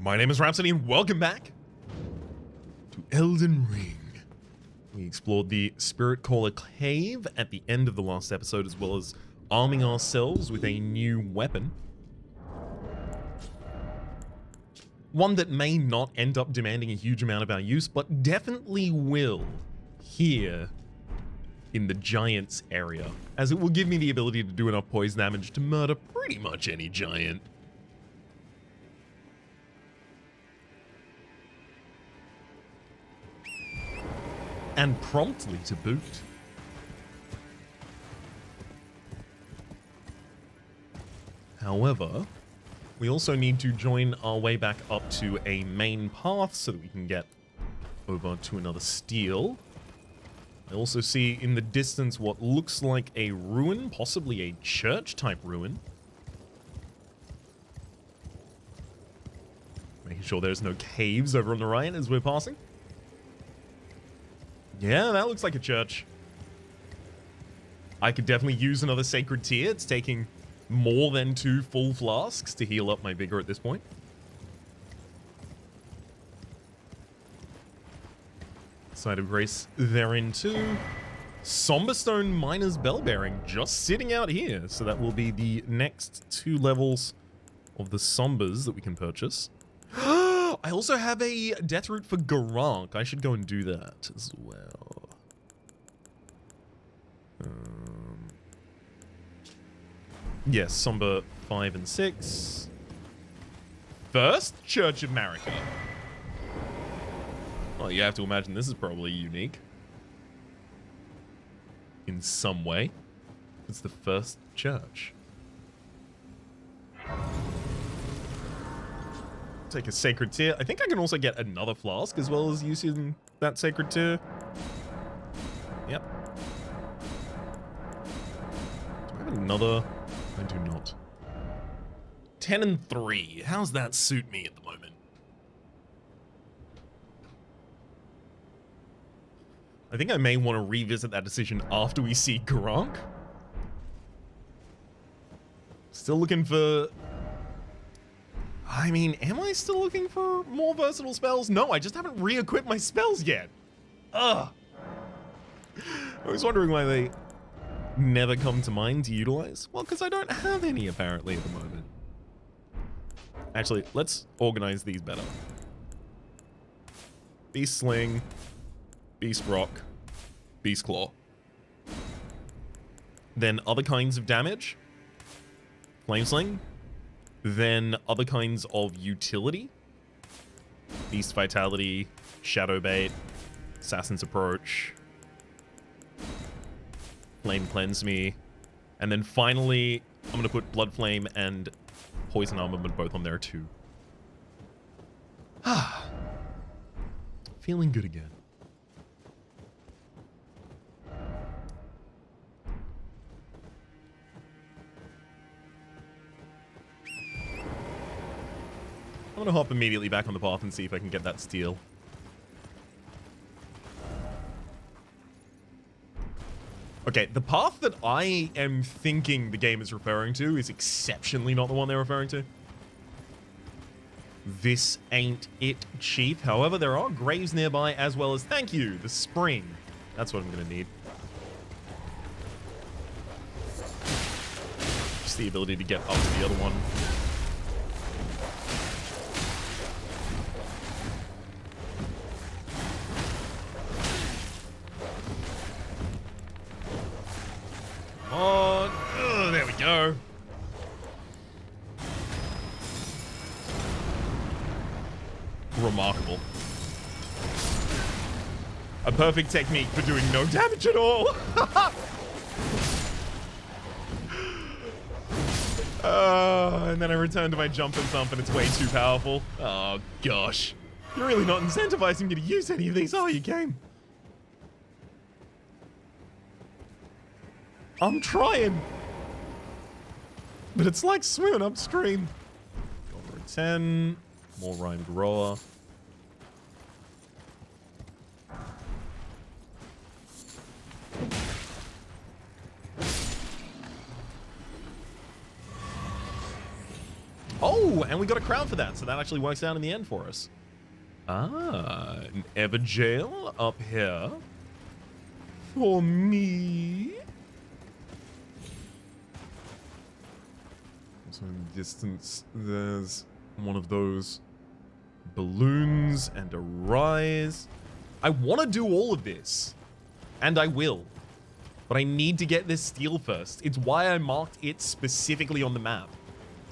My name is Rhapsody and welcome back to Elden Ring. We explored the Spirit Caller Cave at the end of the last episode, as well as arming ourselves with a new weapon. One that may not end up demanding a huge amount of our use, but definitely will here in the Giants area, as it will give me the ability to do enough poison damage to murder pretty much any giant. And promptly to boot. However, we also need to join our way back up to a main path so that we can get over to another steel. I also see in the distance what looks like a ruin, possibly a church-type ruin. Making sure there's no caves over on the right as we're passing. Yeah, that looks like a church. I could definitely use another sacred tear. It's taking more than 2 full flasks to heal up my vigor at this point. Side of Grace therein too. Somberstone Miner's Bell Bearing just sitting out here. So that will be the next 2 levels of the Sombers that we can purchase. I also have a death root for Garank. I should go and do that as well. Yes, Somber 5 and 6. First Church of Marika. Well, you have to imagine this is probably unique. In some way. It's the first church. Take a sacred tear. I think I can also get another flask as well as using that sacred tear. Yep. Do I have another? I do not. 10 and 3. How's that suit me at the moment? I think I may want to revisit that decision after we see Garank. Still looking for... I mean, am I still looking for more versatile spells? No, I just haven't re-equipped my spells yet. Ugh. I was wondering why they never come to mind to utilize. Well, because I don't have any, apparently, at the moment. Actually, let's organize these better. Beast Sling, Beast Rock, Beast Claw. Then other kinds of damage. Flame Sling. Then other kinds of utility. Beast Vitality, Shadow Bait, Assassin's Approach, Flame Cleanse Me, and then finally, I'm going to put Blood Flame and Poison Armament both on there too. Feeling good again. I'm gonna hop immediately back on the path and see if I can get that steel. Okay, the path that I am thinking the game is referring to is exceptionally not the one they're referring to. This ain't it, Chief. However, there are graves nearby as well as, thank you, the spring. That's what I'm gonna need. Just the ability to get up to the other one. Oh, there we go. Remarkable. A perfect technique for doing no damage at all. And then I return to my jump and thump and it's way too powerful. Oh, gosh. You're really not incentivizing me to use any of these, are you, game? I'm trying. But it's like swimming upstream. Over a 10. More Rhymed Roar. Oh, and we got a crown for that, so that actually works out in the end for us. Ah, an Everjail up here. For me. So in the distance, there's one of those balloons and a rise. I want to do all of this, and I will. But I need to get this steel first. It's why I marked it specifically on the map.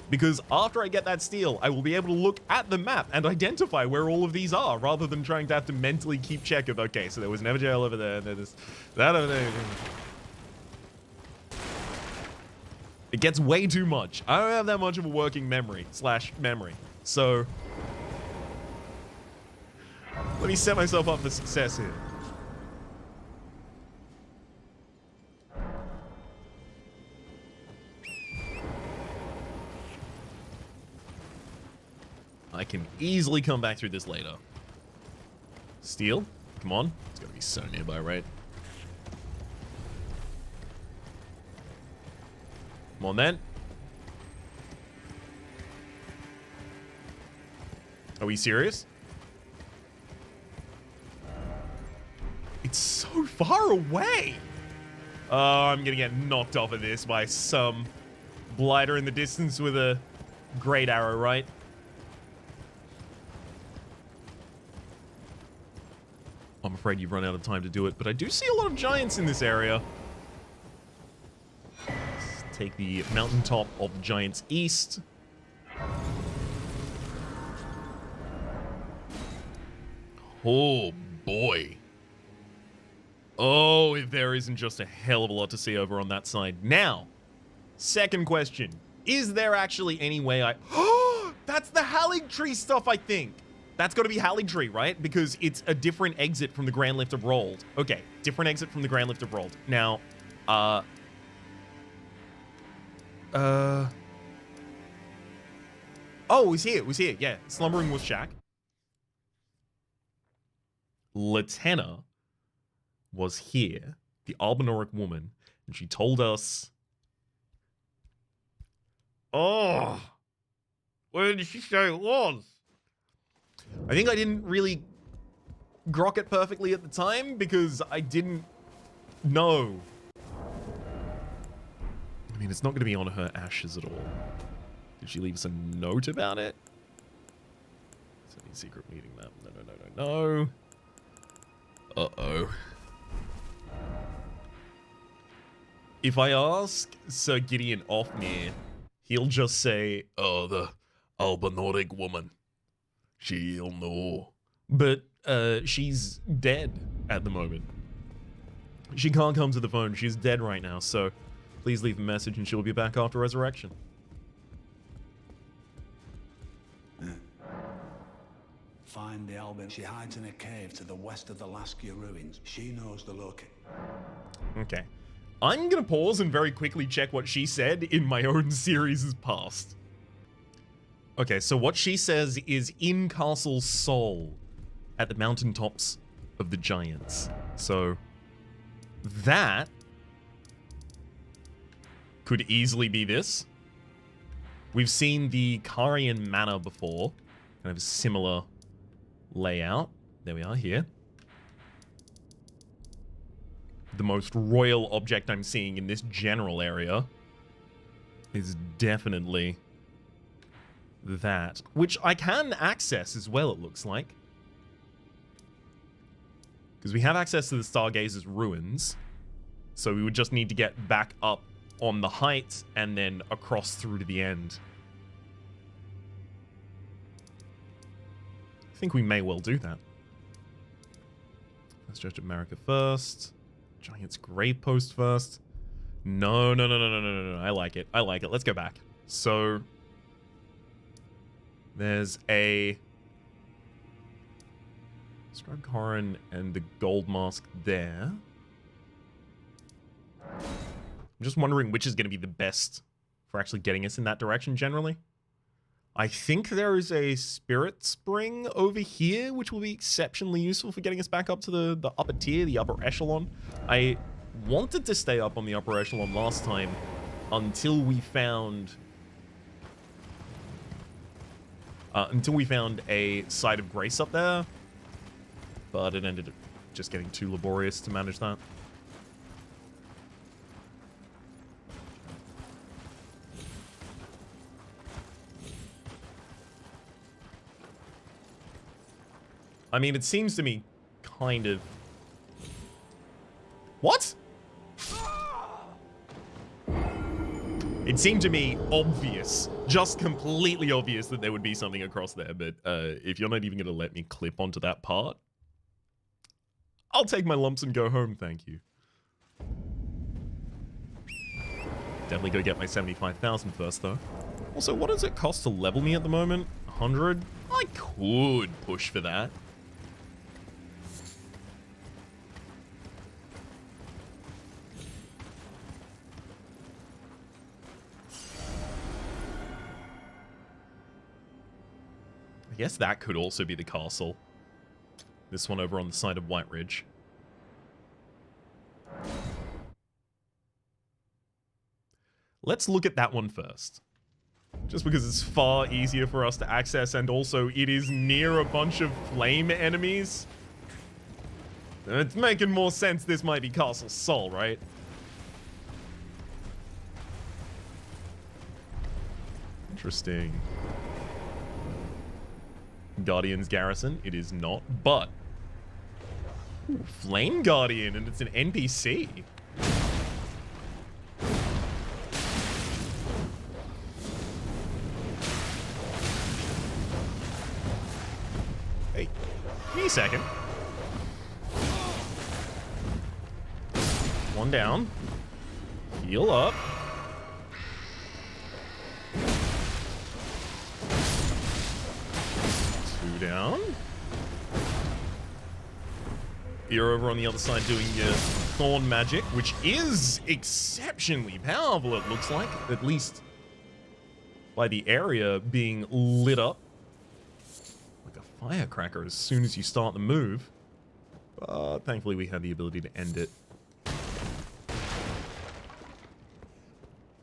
Because after I get that steel, I will be able to look at the map and identify where all of these are, rather than trying to have to mentally keep check of, okay, so there was an Everjail over there, there's that over there. It gets way too much. I don't have that much of a working memory. So, let me set myself up for success here. I can easily come back through this later. Steel? Come on. It's gotta be so nearby, right? Come on, then. Are we serious? It's so far away! Oh, I'm gonna get knocked off of this by some blighter in the distance with a great arrow, right? I'm afraid you've run out of time to do it, but I do see a lot of giants in this area. Let's take the mountaintop of the Giants East. Oh, boy. Oh, if there isn't just a hell of a lot to see over on that side. Now, second question. Is there actually any way I... Oh, that's the Haligtree stuff, I think. That's got to be Haligtree, right? Because it's a different exit from the Grand Lift of Rold. Okay, different exit from the Grand Lift of Rold. Now, oh, it was here, yeah. Slumbering Wolf Shack. Latenna was here, the Albinoric woman, and she told us... Oh! Where did she say it was? I think I didn't really grok it perfectly at the time because I didn't know. I mean, it's not going to be on her ashes at all. Did she leave us a note about it? Sending secret meeting map. No. Uh-oh. If I ask Sir Gideon Ofnir, he'll just say, oh, the Albinoric woman. She'll know. But she's dead at the moment. She can't come to the phone. She's dead right now, so please leave a message and she'll be back after resurrection. Find the Albin. She hides in a cave to the west of the Laskia ruins. She knows the location. Okay. I'm gonna pause and very quickly check what she said in my own series' past. Okay, so what she says is in Castle Sol at the mountaintops of the Giants. So that could easily be this. We've seen the Karian Manor before. Kind of a similar layout. There we are here. The most royal object I'm seeing in this general area is definitely that, which I can access as well, it looks like. Because we have access to the Stargazer's ruins, so we would just need to get back up on the height and then across through to the end. I think we may well do that. Let's judge America first. Giant's Grave Post first. No. I like it. Let's go back. So there's a Strughoran and the Gold Mask there. I'm just wondering which is going to be the best for actually getting us in that direction generally. I think there is a Spirit Spring over here, which will be exceptionally useful for getting us back up to the upper tier, the upper echelon. I wanted to stay up on the upper echelon last time until we found until we found a site of grace up there. But it ended up just getting too laborious to manage that. I mean, it seems to me kind of... What? It seemed to me obvious, just completely obvious that there would be something across there, but if you're not even going to let me clip onto that part, I'll take my lumps and go home, thank you. Definitely go get my 75,000 first, though. Also, what does it cost to level me at the moment? 100? I could push for that. I guess that could also be the castle. This one over on the side of White Ridge. Let's look at that one first. Just because it's far easier for us to access, and also it is near a bunch of flame enemies. It's making more sense this might be Castle Sol, right? Interesting. Guardian's Garrison, it is not, but... Ooh, Flame Guardian, and it's an NPC. Hey, give me a second. One down. Heal up. Down. You're over on the other side doing your Thorn magic, which is exceptionally powerful, it looks like. At least by the area being lit up like a firecracker as soon as you start the move. But thankfully we have the ability to end it.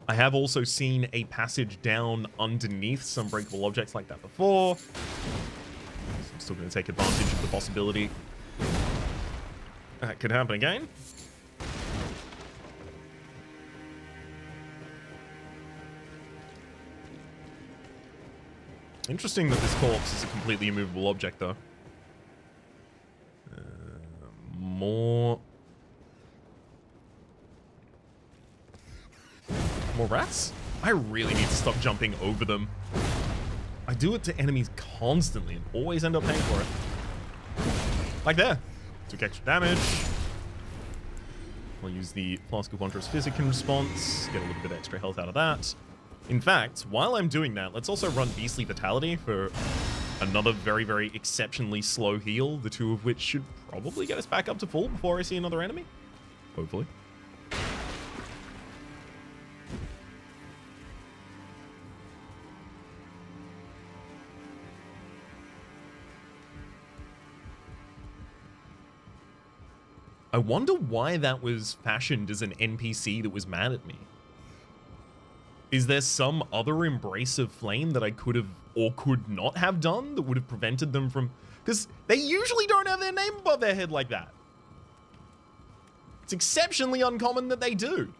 I have also seen a passage down underneath some breakable objects like that before. I'm still going to take advantage of the possibility that could happen again. Interesting that this corpse is a completely immovable object, though. More rats? I really need to stop jumping over them. I do it to enemies constantly and always end up paying for it. Like there. Took extra damage. I'll use the Flask of Wondrous Physic in response. Get a little bit of extra health out of that. In fact, while I'm doing that, let's also run Beastly Vitality for another very, very exceptionally slow heal. The two of which should probably get us back up to full before I see another enemy. Hopefully. I wonder why that was fashioned as an NPC that was mad at me. Is there some other embrace of flame that I could have or could not have done that would have prevented them from... Because they usually don't have their name above their head like that. It's exceptionally uncommon that they do.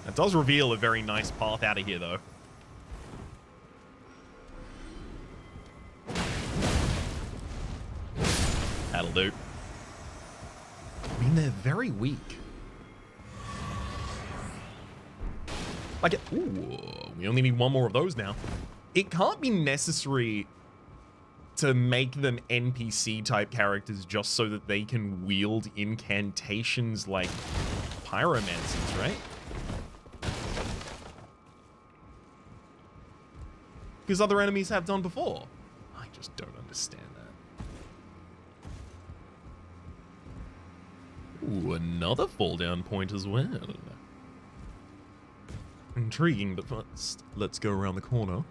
That does reveal a very nice path out of here, though. That'll do. I mean, they're very weak. Like, ooh, we only need one more of those now. It can't be necessary to make them NPC-type characters just so that they can wield incantations like pyromancers, right? Because other enemies have done before. I just don't understand that. Ooh, another fall down point as well. Intriguing, but first, let's go around the corner.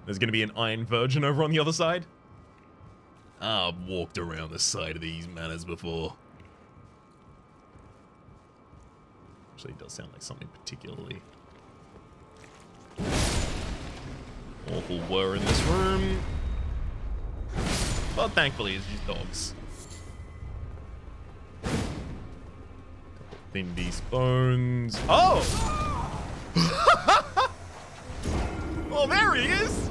There's going to be an Iron Virgin over on the other side. I've walked around the side of these manors before. Actually, it does sound like something particularly awful were in this room. But thankfully, it's just dogs. Couple thin beast bones. Oh! Oh, there he is!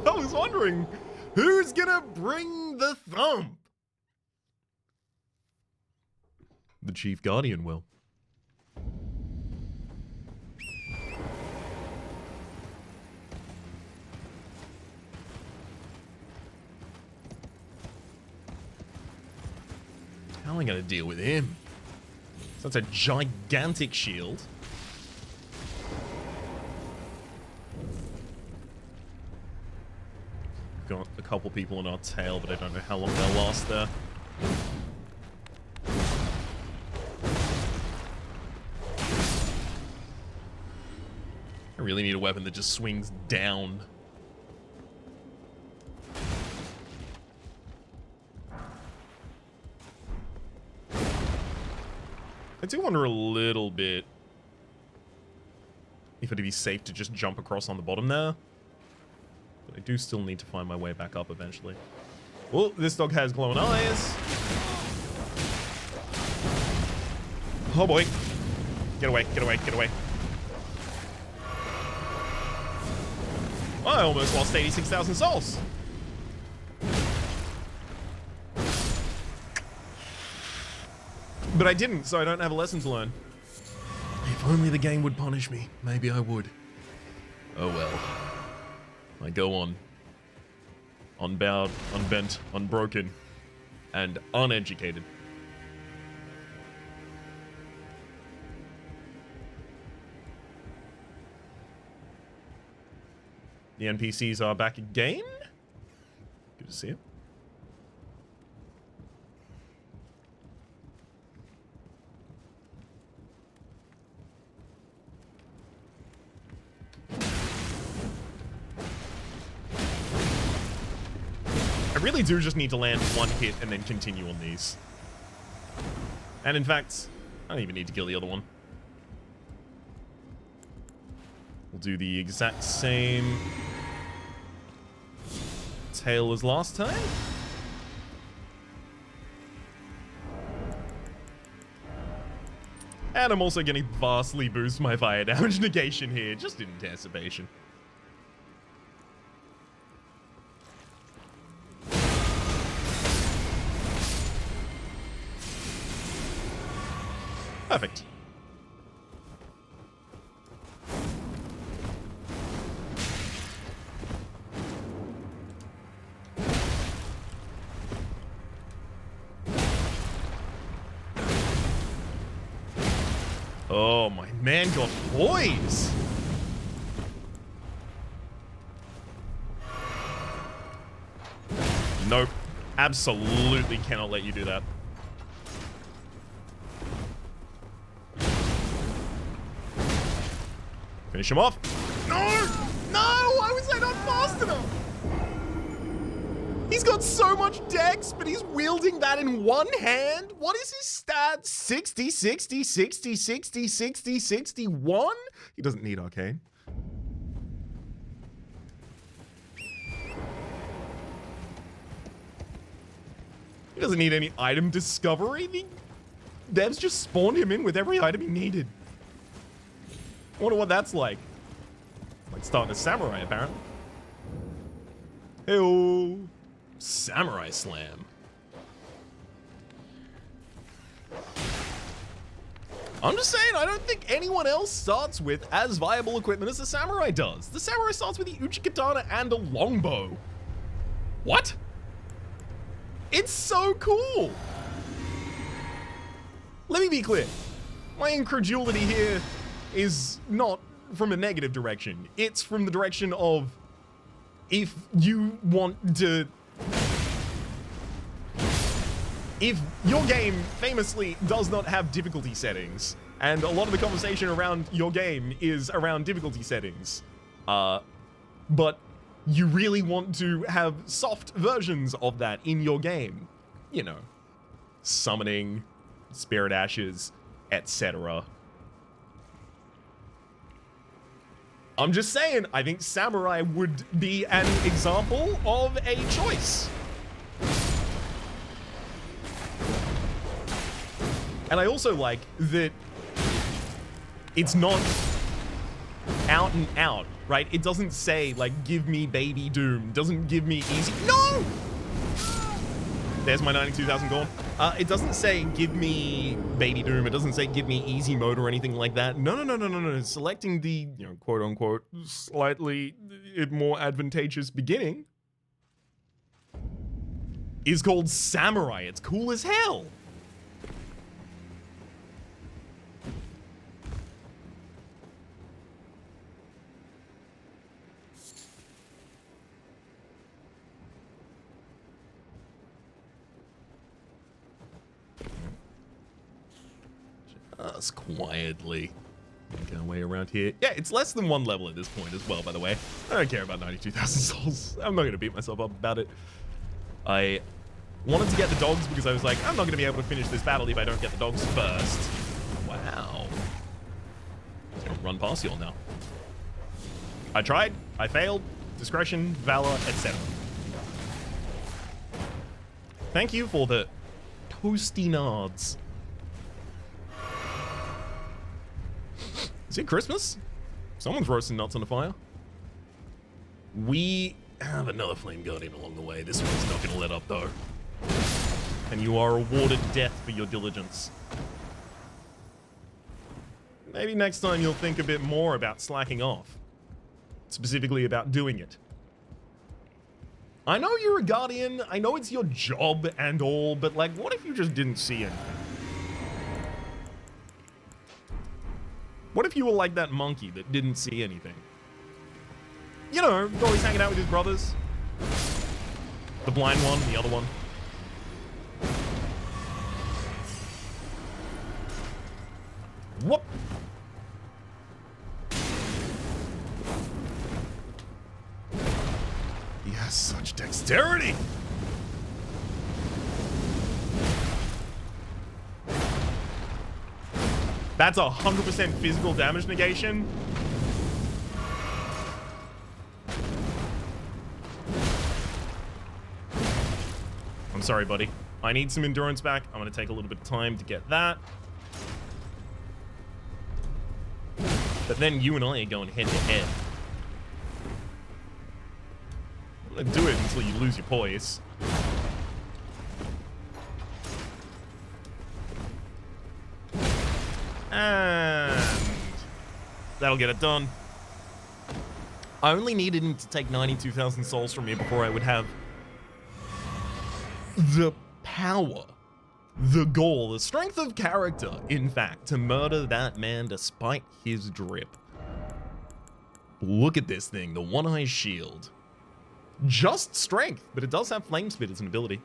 I was wondering, who's gonna bring the thump? The Chief Guardian will. How am I going to deal with him? So that's a gigantic shield. We've got a couple people in our tail, but I don't know how long they'll last there. I really need a weapon that just swings down. I do wonder a little bit if it'd be safe to just jump across on the bottom there. But I do still need to find my way back up eventually. Well, this dog has glowing eyes. Oh boy. Get away, get away, get away. I almost lost 86,000 souls. But I didn't, so I don't have a lesson to learn. If only the game would punish me. Maybe I would. Oh well. I go on. Unbowed, unbent, unbroken, and uneducated. The NPCs are back again. Good to see you. I really do just need to land one hit and then continue on these. And in fact, I don't even need to kill the other one. We'll do the exact same tail as last time. And I'm also going to vastly boost my fire damage negation here, just in anticipation. Perfect. Oh, my man got poise. Nope. Absolutely cannot let you do that. Finish him off. No! No! Why was I not fast enough? He's got so much dex, but he's wielding that in one hand? What is his stat? 60, 60, 60, 60, 60, 61? He doesn't need arcane. He doesn't need any item discovery. The devs just spawned him in with every item he needed. I wonder what that's like. Like starting a samurai, apparently. Hey-oh. Samurai Slam. I'm just saying, I don't think anyone else starts with as viable equipment as the samurai does. The samurai starts with the Uchi Katana and a longbow. What? It's so cool. Let me be clear. My incredulity here is not from a negative direction. It's from the direction of, if you want to... If your game famously does not have difficulty settings, and a lot of the conversation around your game is around difficulty settings, but you really want to have soft versions of that in your game, you know, summoning, spirit ashes, etc., I'm just saying, I think samurai would be an example of a choice. And I also like that it's not out and out, right? It doesn't say, like, give me baby Doom. It doesn't give me easy. No! There's my 92,000 gone. It doesn't say give me baby Doom. It doesn't say give me easy mode or anything like that. No. Selecting the, you know, quote unquote, slightly more advantageous beginning is called samurai. It's cool as hell. Us quietly make our way around here. Yeah, it's less than one level at this point as well, by the way. I don't care about 92,000 souls. I'm not going to beat myself up about it. I wanted to get the dogs because I was like, I'm not going to be able to finish this battle if I don't get the dogs first. Wow. Just gonna run past y'all now. I tried. I failed. Discretion, valor, etc. Thank you for the toasty nods. Is it Christmas? Someone's roasting nuts on the fire. We have another flame guardian along the way. This one's not going to let up, though. And you are awarded death for your diligence. Maybe next time you'll think a bit more about slacking off. Specifically about doing it. I know you're a guardian. I know it's your job and all, but, like, what if you just didn't see anything? What if you were like that monkey that didn't see anything? You know, always hanging out with his brothers. The blind one, the other one. Whoop! He has such dexterity! That's 100% physical damage negation. I'm sorry, buddy. I need some endurance back. I'm going to take a little bit of time to get that. But then you and I are going head to head. I'm going to do it until you lose your poise. And that'll get it done. I only needed him to take 92,000 souls from me before I would have the power, the goal, the strength of character, in fact, to murder that man despite his drip. Look at this thing, the one-eye shield. Just strength, but it does have flame spit as an ability.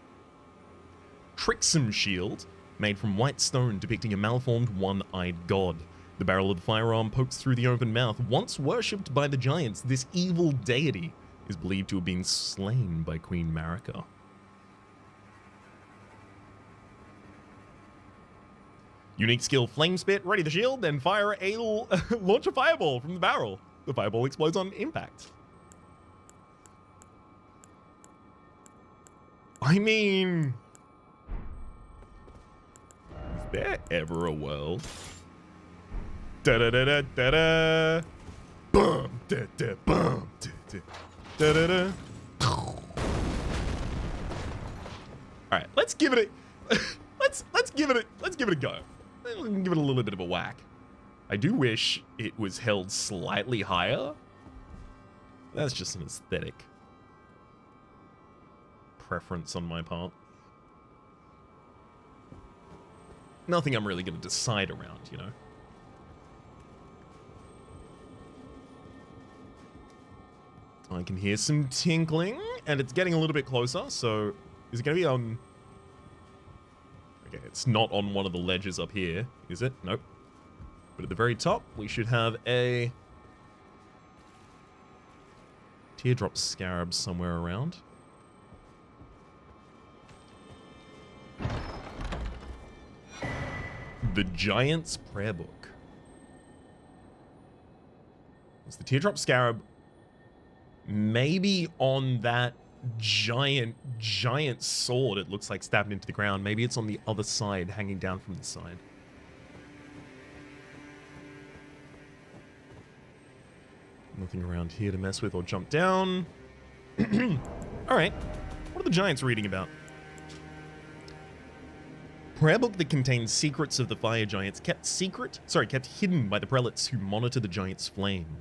Tricksome shield, made from white stone depicting a malformed one-eyed god. The barrel of the firearm pokes through the open mouth. Once worshipped by the giants, this evil deity is believed to have been slain by Queen Marika. Unique skill, flame spit, ready the shield, then fire launch a fireball from the barrel. The fireball explodes on impact. I mean, is there ever a world? Da da da da da da. Boom da da boom da da da da. All right, let's give it a let's give it a go. Give it a little bit of a whack. I do wish it was held slightly higher. That's just an aesthetic preference on my part. Nothing I'm really going to decide around, you know. I can hear some tinkling, and it's getting a little bit closer, so is it going to be on... Okay, it's not on one of the ledges up here, is it? Nope. But at the very top, we should have a teardrop scarab somewhere around. The Giant's Prayer Book. It's the Teardrop Scarab. Maybe on that giant sword it looks like stabbed into the ground. Maybe it's on the other side, hanging down from the side. Nothing around here to mess with or jump down. Alright. What are the giants reading about? Prayer book that contains secrets of the fire giants, kept hidden by the prelates who monitor the giant's flame.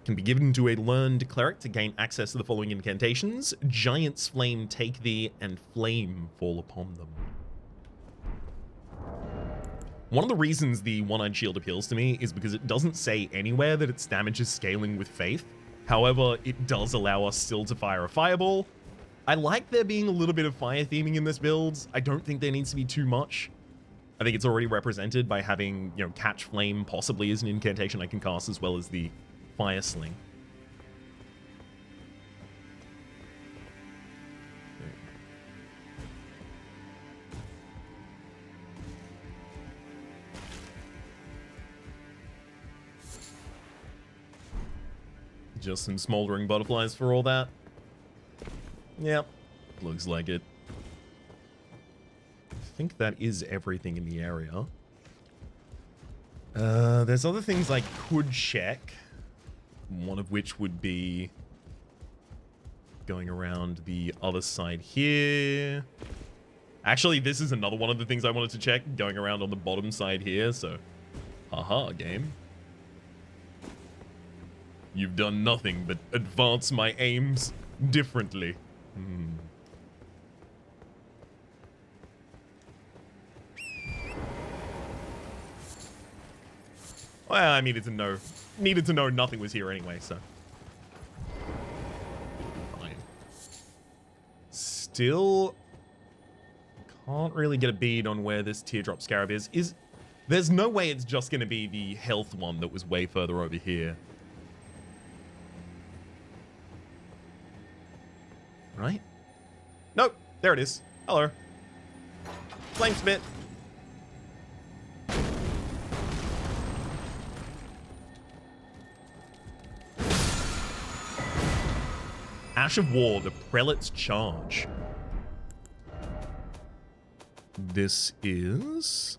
Can be given to a learned cleric to gain access to the following incantations. Giant's flame take thee, and flame fall upon them. One of the reasons the one-eyed shield appeals to me is because it doesn't say anywhere that its damage is scaling with faith. However, it does allow us still to fire a fireball. I like there being a little bit of fire theming in this build. I don't think there needs to be too much. I think it's already represented by having, you know, catch flame possibly as an incantation I can cast, as well as the fire sling. Just some smoldering butterflies for all that. Yep, looks like it. I think that is everything in the area. There's other things I could check. One of which would be going around the other side here. Actually, this is another one of the things I wanted to check, going around on the bottom side here, so haha, game. You've done nothing but advance my aims differently. Well, I needed to know nothing was here anyway, so. Fine. Still can't really get a bead on where this Teardrop Scarab is. There's no way it's just going to be the health one that was way further over here. Right? Nope. There it is. Hello. Flame spit. Ash of War, the Prelate's Charge. This is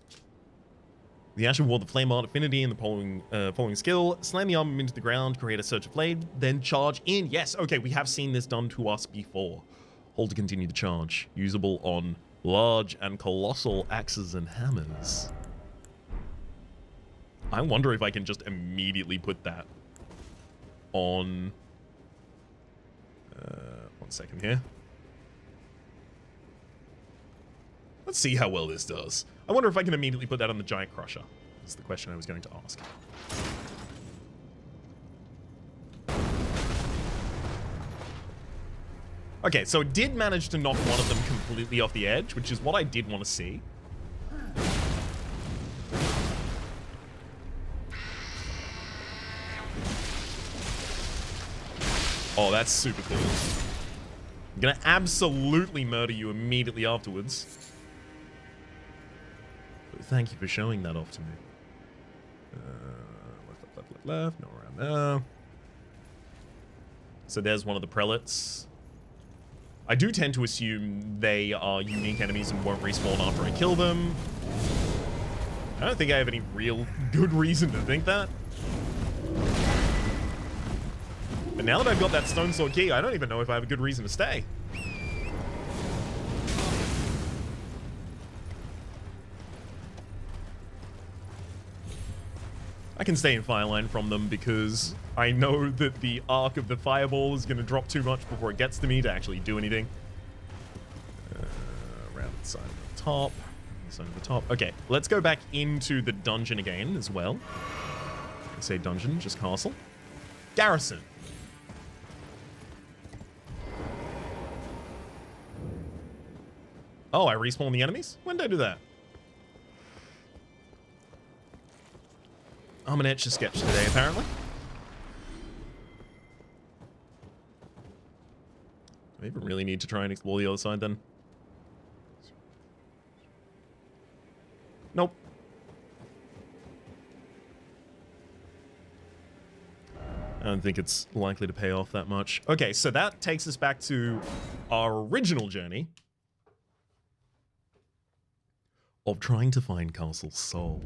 the Ash of War, the Flame Art Affinity, and the following skill. Slam the armor into the ground, create a surge of blade, then charge in. Yes, okay, we have seen this done to us before. Hold to continue the charge. Usable on large and colossal axes and hammers. I wonder if I can just immediately put that on... one second here. Let's see how well this does. I wonder if I can immediately put that on the Giant Crusher. That's the question I was going to ask. Okay, so it did manage to knock one of them completely off the edge, which is what I did want to see. Oh, that's super cool. I'm gonna absolutely murder you immediately afterwards. But thank you for showing that off to me. Left. No, around there. So there's one of the prelates. I do tend to assume they are unique enemies and won't respawn after I kill them. I don't think I have any real good reason to think that. But now that I've got that stone sword key, I don't even know if I have a good reason to stay. I can stay in fire line from them because I know that the arc of the fireball is going to drop too much before it gets to me to actually do anything. Around the side of the top. Side of the top. Okay, let's go back into the dungeon again as well. I say dungeon, just castle. Garrison. Oh, I respawn the enemies? When did I do that? I'm an Etch-a-Sketch today, apparently. Do I even really need to try and explore the other side, then? Nope. I don't think it's likely to pay off that much. Okay, so that takes us back to our original journey of trying to find Castle Sol.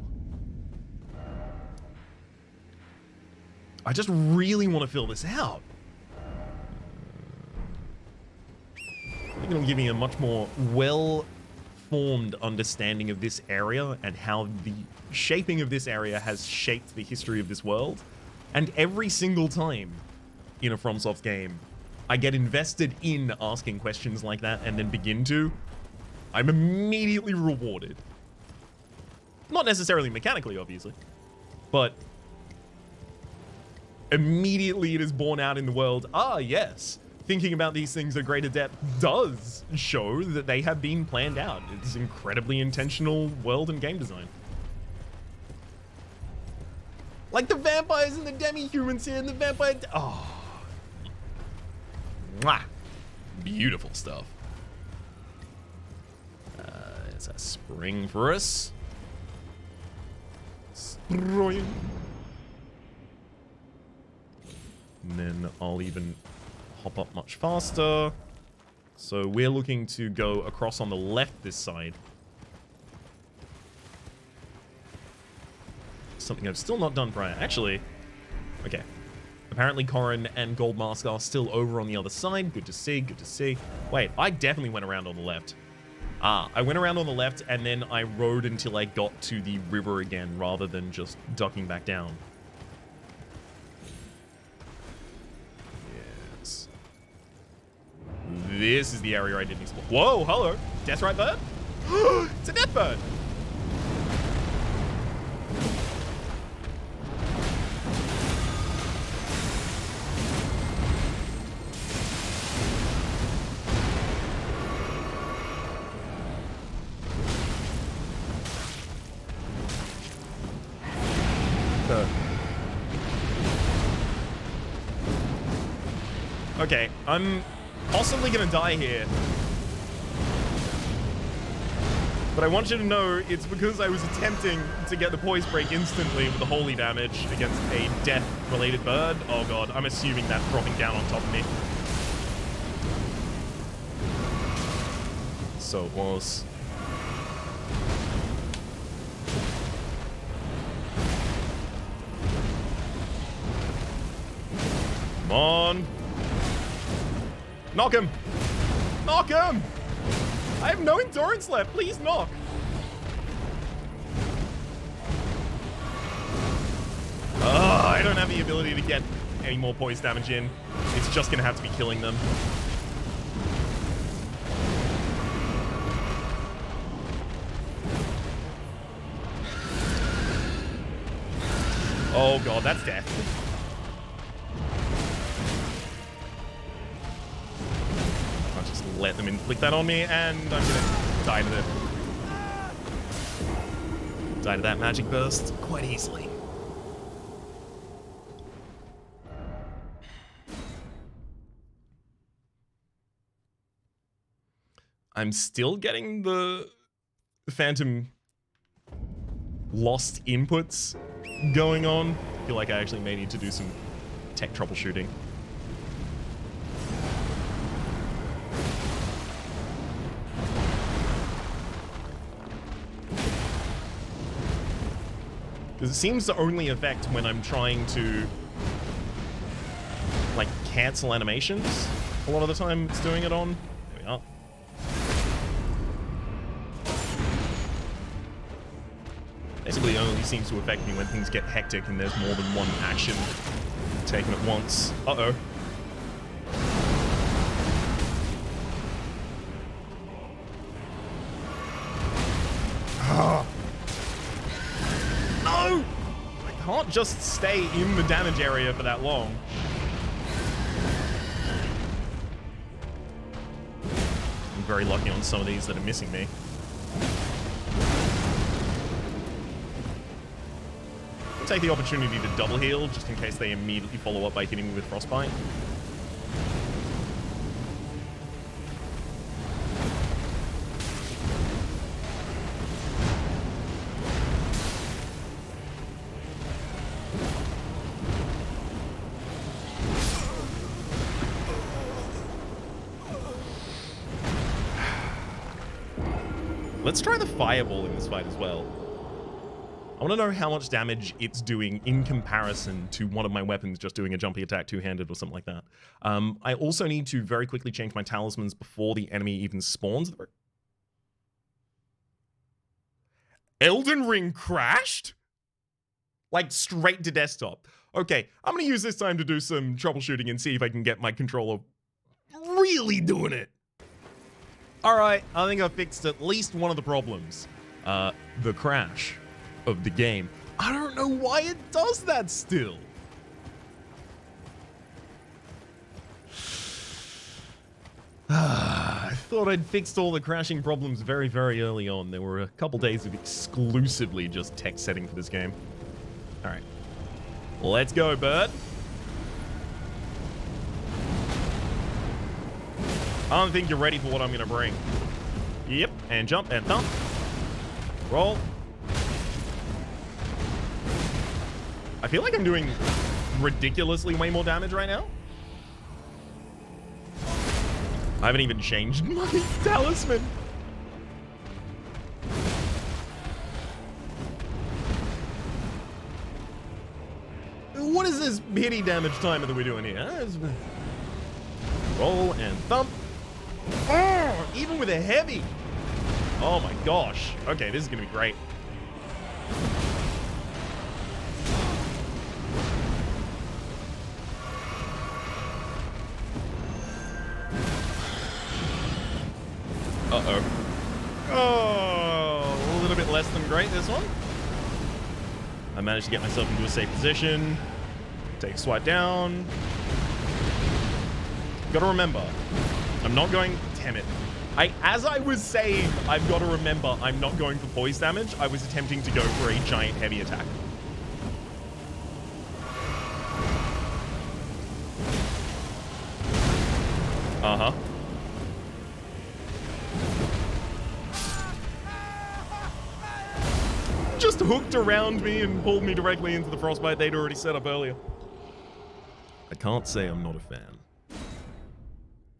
I just really want to fill this out. I think it'll give me a much more well-formed understanding of this area and how the shaping of this area has shaped the history of this world. And every single time in a FromSoft game, I get invested in asking questions like that and then begin to, I'm immediately rewarded. Not necessarily mechanically, obviously, but immediately it is borne out in the world. Ah, yes. Thinking about these things at greater depth does show that they have been planned out. It's incredibly intentional world and game design. Like the vampires and the demi-humans here and the vampire... Oh. Mwah. Beautiful stuff. It's a spring for us. Spring. And then I'll even hop up much faster. So we're looking to go across on the left this side. Something I've still not done prior. Actually, okay. Apparently Corrin and Goldmask are still over on the other side. Good to see, good to see. Wait, I definitely went around on the left. Ah, I went around on the left and then I rode until I got to the river again rather than just ducking back down. Yes. This is the area I didn't explore. Whoa, hello. Death right bird? It's a death bird. Okay, I'm possibly gonna die here. But I want you to know it's because I was attempting to get the poise break instantly with the holy damage against a death-related bird. Oh god, I'm assuming that's dropping down on top of me. So it was. Come on. Knock him! Knock him! I have no endurance left. Please knock. I don't have the ability to get any more poise damage in. It's just gonna have to be killing them. Oh god, that's death. I'll just let them inflict that on me, and I'm gonna die to that magic burst quite easily. I'm still getting the phantom lost inputs going on. I feel like I actually may need to do some tech troubleshooting. Because it seems to only affect when I'm trying to, like, cancel animations. A lot of the time it's doing it on. There we are. Basically, it only seems to affect me when things get hectic and there's more than one action taken at once. Uh-oh. No! I can't just stay in the damage area for that long. I'm very lucky on some of these that are missing me. Take the opportunity to double heal just in case they immediately follow up by hitting me with frostbite. Let's try the fireball in this fight as well. I want to know how much damage it's doing in comparison to one of my weapons just doing a jumpy attack two-handed or something like that. I also need to very quickly change my talismans before the enemy even spawns. Elden Ring crashed? Like straight to desktop. Okay, I'm going to use this time to do some troubleshooting and see if I can get my controller really doing it. All right, I think I fixed at least one of the problems. The crash of the game. I don't know why it does that still. I thought I'd fixed all the crashing problems very, very early on. There were a couple days of exclusively just text setting for this game. All right, let's go, bird. I don't think you're ready for what I'm going to bring. Yep, and jump and thump. Roll. I feel like I'm doing ridiculously way more damage right now. I haven't even changed my talisman. What is this pity damage timer that we're doing here? Roll and thump. Oh, even with a heavy. Oh my gosh. Okay, this is gonna be great. Uh-oh. Oh, a little bit less than great, this one. I managed to get myself into a safe position. Take a swipe down. Gotta remember, I'm not going... Damn it. As I was saying, I've got to remember I'm not going for poise damage. I was attempting to go for a giant heavy attack. Uh-huh. Just hooked around me and pulled me directly into the frostbite they'd already set up earlier. I can't say I'm not a fan.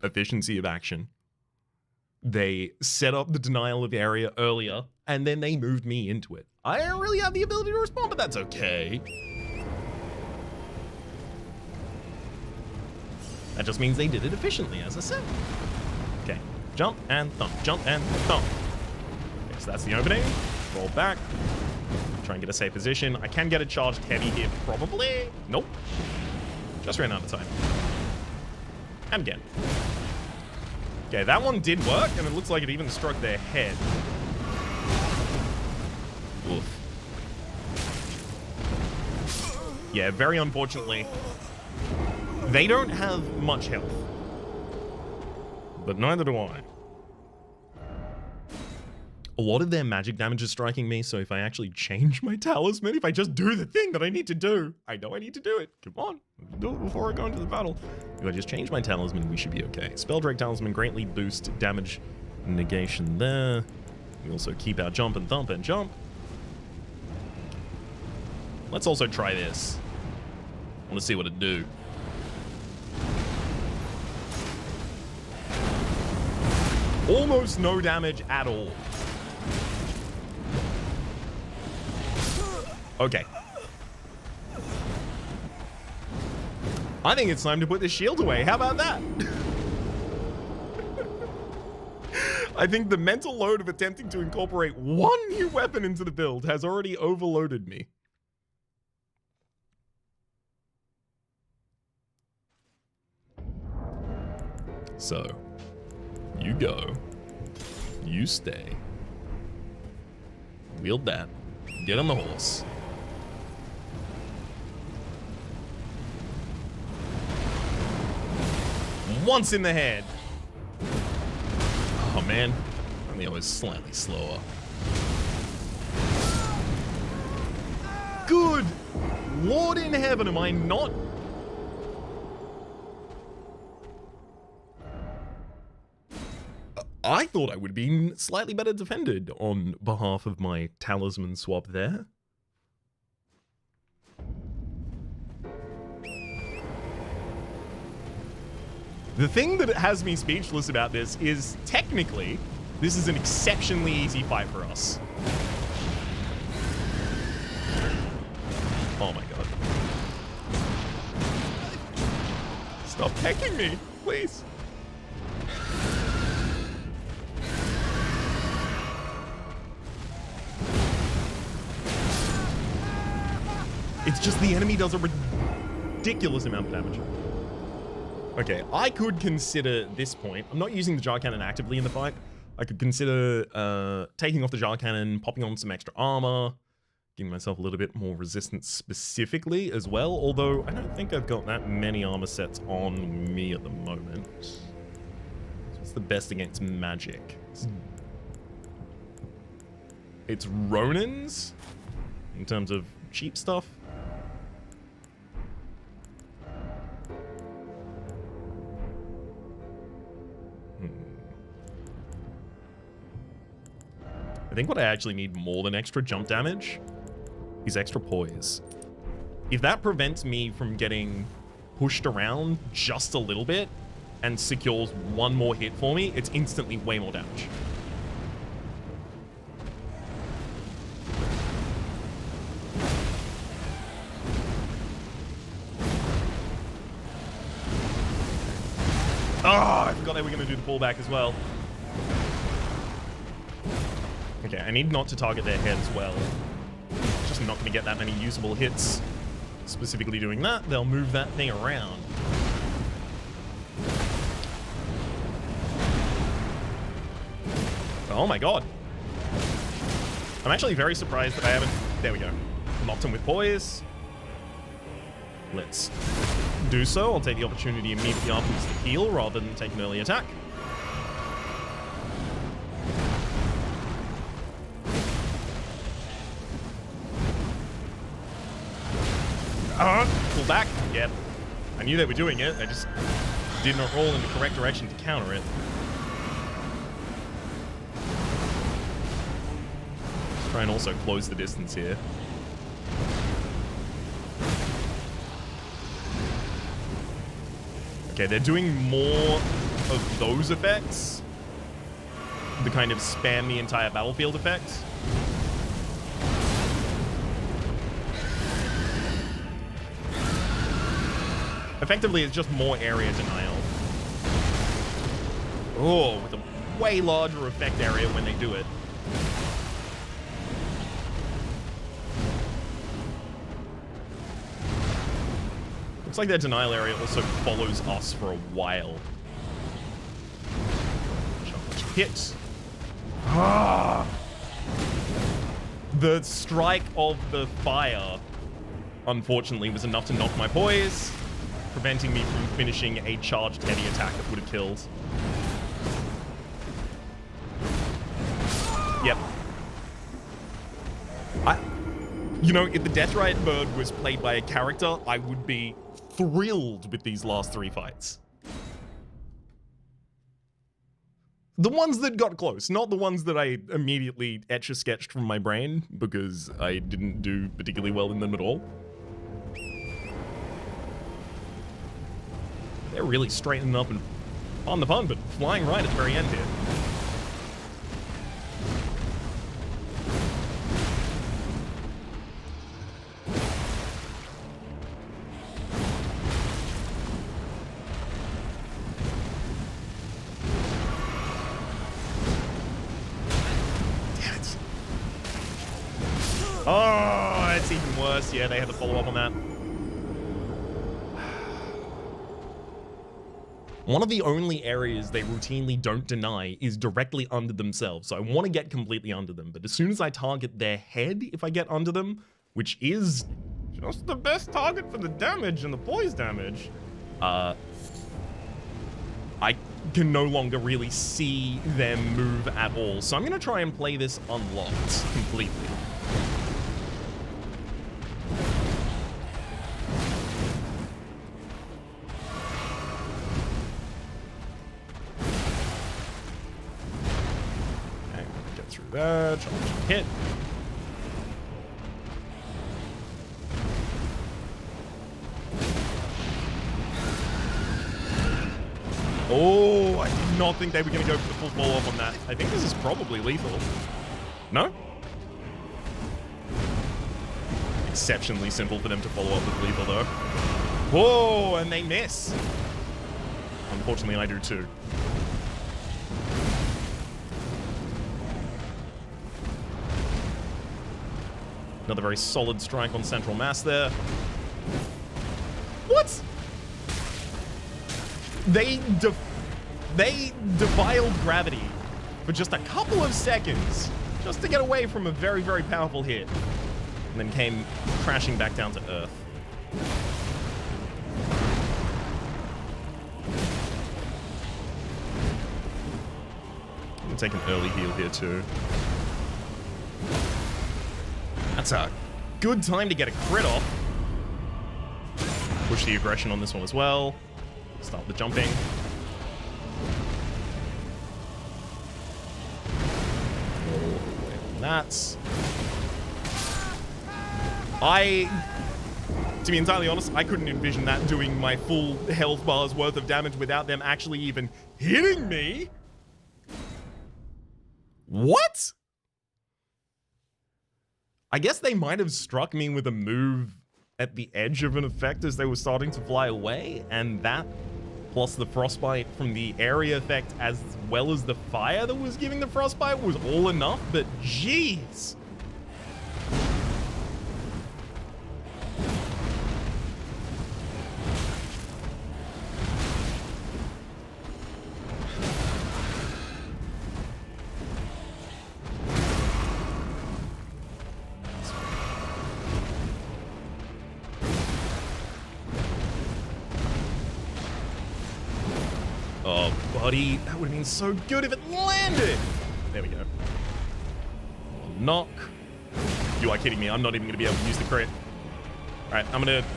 Efficiency of action. They set up the denial of area earlier, and then they moved me into it. I don't really have the ability to respond, but that's okay. That just means they did it efficiently, as I said. Okay, jump and thump, jump and thump. Okay, so that's the opening. Roll back. Try and get a safe position. I can get a charged heavy here, probably. Nope. Just ran out of time. And again. Okay, that one did work, and it looks like it even struck their head. Oof. Yeah, very unfortunately, they don't have much health. But neither do I. A lot of their magic damage is striking me, so if I actually change my talisman, if I just do the thing that I need to do, I know I need to do it. Come on, do it before I go into the battle. If I just change my talisman, we should be okay. Spell Drake Talisman greatly boost damage negation there. We also keep our jump and thump and jump. Let's also try this. I want to see what it do. Almost no damage at all. Okay. I think it's time to put the shield away. How about that? I think the mental load of attempting to incorporate one new weapon into the build has already overloaded me. So, you go. You stay. Wield that. Get on the horse. Once in the head. Oh man, I'm always slightly slower. Good Lord in heaven, am I not? I thought I would have been slightly better defended on behalf of my talisman swap there. The thing that has me speechless about this is technically This is an exceptionally easy fight for us. Oh my god. Stop pecking me, please. It's just the enemy does a ridiculous amount of damage. Okay, I could consider this point. I'm not using the jar cannon actively in the fight. I could consider taking off the jar cannon, popping on some extra armor, giving myself a little bit more resistance specifically as well, although I don't think I've got that many armor sets on me at the moment. So it's the best against magic. It's Ronin's in terms of cheap stuff. I think what I actually need more than extra jump damage is extra poise. If that prevents me from getting pushed around just a little bit and secures one more hit for me, it's instantly way more damage. Oh, I forgot they were going to do the pullback as well. Okay, I need not to target their head as well. Just not going to get that many usable hits. Specifically doing that, they'll move that thing around. Oh my god. I'm actually very surprised that I haven't... There we go. Locked him with poise. Let's do so. I'll take the opportunity immediately afterwards to heal rather than take an early attack. Pull back. Yep. I knew they were doing it. I just did not roll in the correct direction to counter it. Let's try and also close the distance here. Okay, they're doing more of those effects. The kind of spam the entire battlefield effect. Effectively, it's just more area denial. Oh, with a way larger effect area when they do it. Looks like their denial area also follows us for a while. Hit. Ah! The strike of the fire, unfortunately, was enough to knock my poise, preventing me from finishing a charged heavy attack that would have killed. Yep. You know, if the Deathrite Bird was played by a character, I would be thrilled with these last 3 fights. The ones that got close, not the ones that I immediately etch-a-sketched from my brain, because I didn't do particularly well in them at all. They're really straightening up and on the pun, but flying right at the very end here. Damn it. Oh, it's even worse. Yeah, they had to follow up on that. One of the only areas they routinely don't deny is directly under themselves, so I want to get completely under them, but as soon as I target their head, if I get under them, which is just the best target for the damage and the poise damage, I can no longer really see them move at all, so I'm going to try and play this unlocked completely. That, hit. Oh, I did not think they were going to go for the full follow-up on that. I think this is probably lethal. No? Exceptionally simple for them to follow up with lethal, though. Whoa, and they miss. Unfortunately, I do too. Another very solid strike on central mass there. What? They defiled gravity for just a couple of seconds just to get away from a very, very powerful hit. And then came crashing back down to Earth. I'm gonna take an early heal here too. That's a good time to get a crit off. Push the aggression on this one as well. Start the jumping. That's... to be entirely honest, I couldn't envision that doing my full health bar's worth of damage without them actually even hitting me. What? I guess they might have struck me with a move at the edge of an effect as they were starting to fly away, and that, plus the frostbite from the area effect as well as the fire that was giving the frostbite was all enough, but jeez. Oh, buddy, that would have been so good if it landed. There we go. Knock. You are kidding me. I'm not even going to be able to use the crit. All right, I'm going to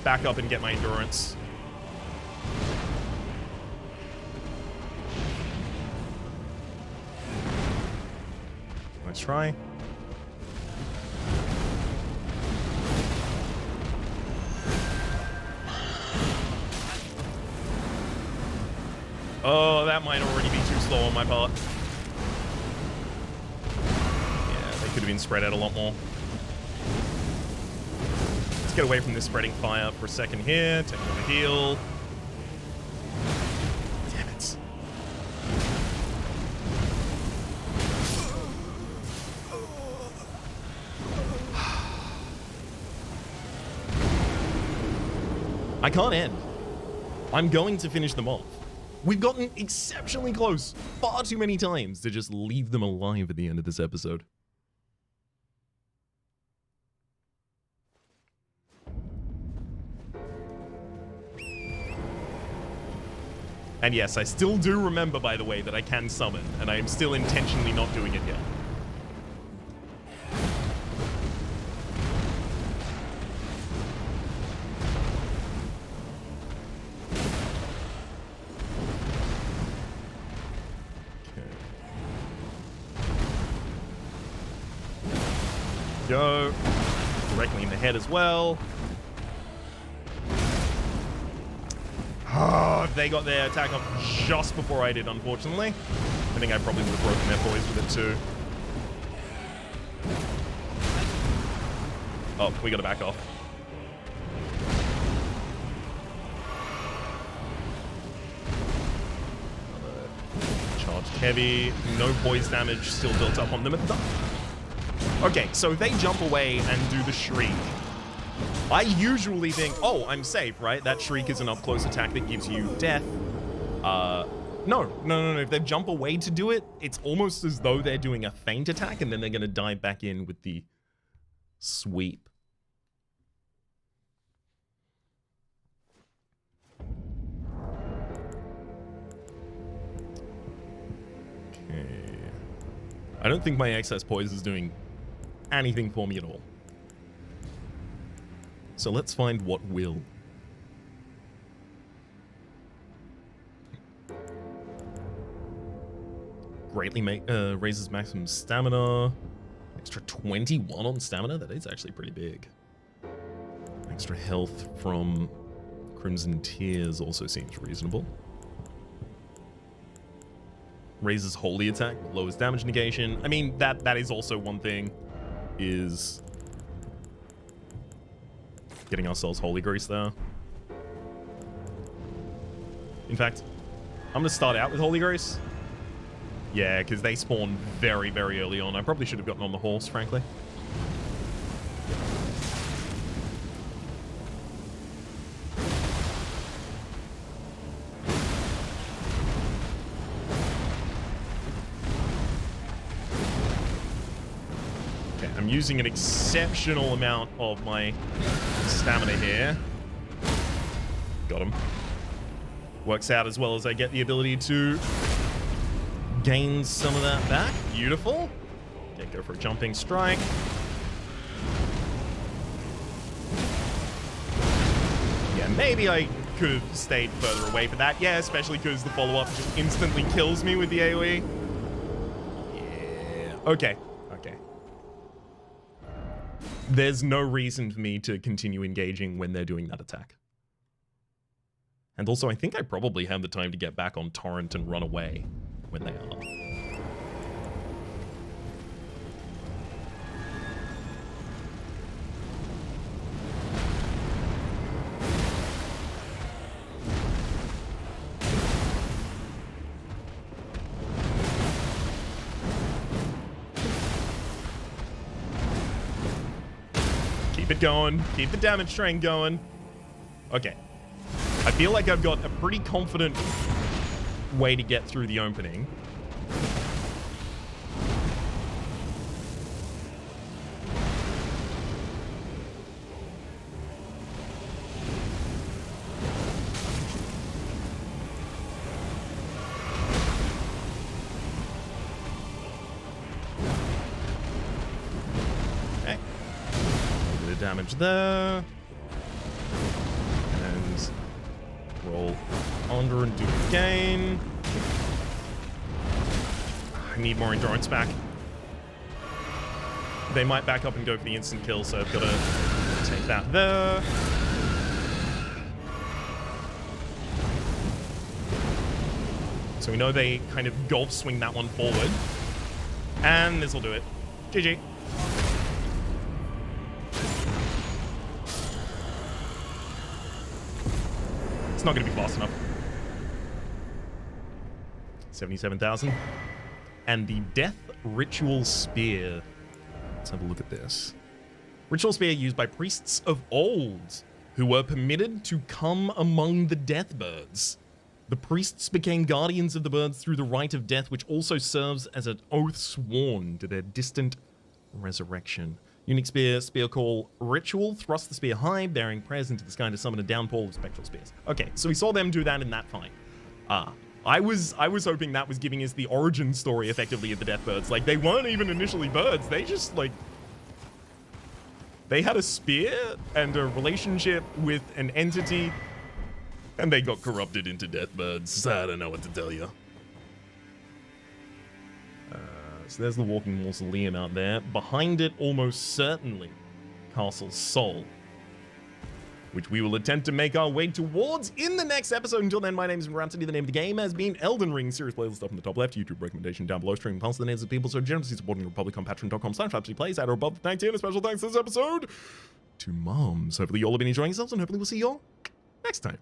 back up and get my endurance. Nice try. Oh, that might already be too slow on my part. Yeah, they could have been spread out a lot more. Let's get away from this spreading fire for a second here. Take another heal. Damn it. I can't end. I'm going to finish them off. We've gotten exceptionally close far too many times to just leave them alive at the end of this episode. And yes, I still do remember, by the way, that I can summon, and I am still intentionally not doing it yet. Go. Directly in the head as well. Oh, they got their attack off just before I did, unfortunately. I think I probably would have broken their poise with it too. Oh, we gotta back off. Charged heavy. No poise damage still built up on them. Okay, so they jump away and do the shriek. I usually think, oh, I'm safe, right? That shriek is an up-close attack that gives you death. No. If they jump away to do it, it's almost as though they're doing a feint attack and then they're going to dive back in with the sweep. Okay. I don't think my excess poise is doing anything for me at all. So let's find what will. Greatly raises maximum stamina. Extra 21 on stamina? That is actually pretty big. Extra health from Crimson Tears also seems reasonable. Raises holy attack, lowers damage negation. I mean, that is also one thing, is getting ourselves holy grease there. In fact, I'm gonna start out with holy grease. Yeah, because they spawn very, very early on. I probably should have gotten on the horse, frankly. Okay, I'm using an exceptional amount of my stamina here. Got him. Works out as well as I get the ability to gain some of that back. Beautiful. Okay, go for a jumping strike. Yeah, maybe I could have stayed further away for that. Yeah, especially because the follow-up just instantly kills me with the AoE. Yeah. Okay. Okay. There's no reason for me to continue engaging when they're doing that attack. And also, I think I probably have the time to get back on Torrent and run away when they are. Keep it going. Keep the damage train going. Okay. I feel like I've got a pretty confident way to get through the opening. Okay. A bit of damage there. And roll under and do it again. I need more endurance back. They might back up and go for the instant kill, so I've got to take that there. So we know they kind of golf swing that one forward. And this will do it. GG. It's not going to be fast enough. 77,000. And the Death Ritual Spear. Let's have a look at this. Ritual Spear used by priests of old, who were permitted to come among the death birds. The priests became guardians of the birds through the rite of death, which also serves as an oath sworn to their distant resurrection. Unique spear call ritual. Thrust the spear high, bearing prayers into the sky to summon a downpour of spectral spears. Okay, so we saw them do that in that fight. I was hoping that was giving us the origin story, effectively, of the Deathbirds. Like, they weren't even initially birds. They just, like... They had a spear and a relationship with an entity, and they got corrupted into Deathbirds. I don't know what to tell you. So there's the Walking Mausoleum out there. Behind it, almost certainly, Castle Sol, which we will attempt to make our way towards in the next episode. Until then, my name is Rhapsody. The name of the game has been Elden Ring. Serious playlist up in the top left. YouTube recommendation down below. Streaming past the names of people so generously supporting the Republic on patreon.com/RhapsodyPlays at or above the 19. A special thanks this episode to Moms. Hopefully you all have been enjoying yourselves, and hopefully we'll see you all next time.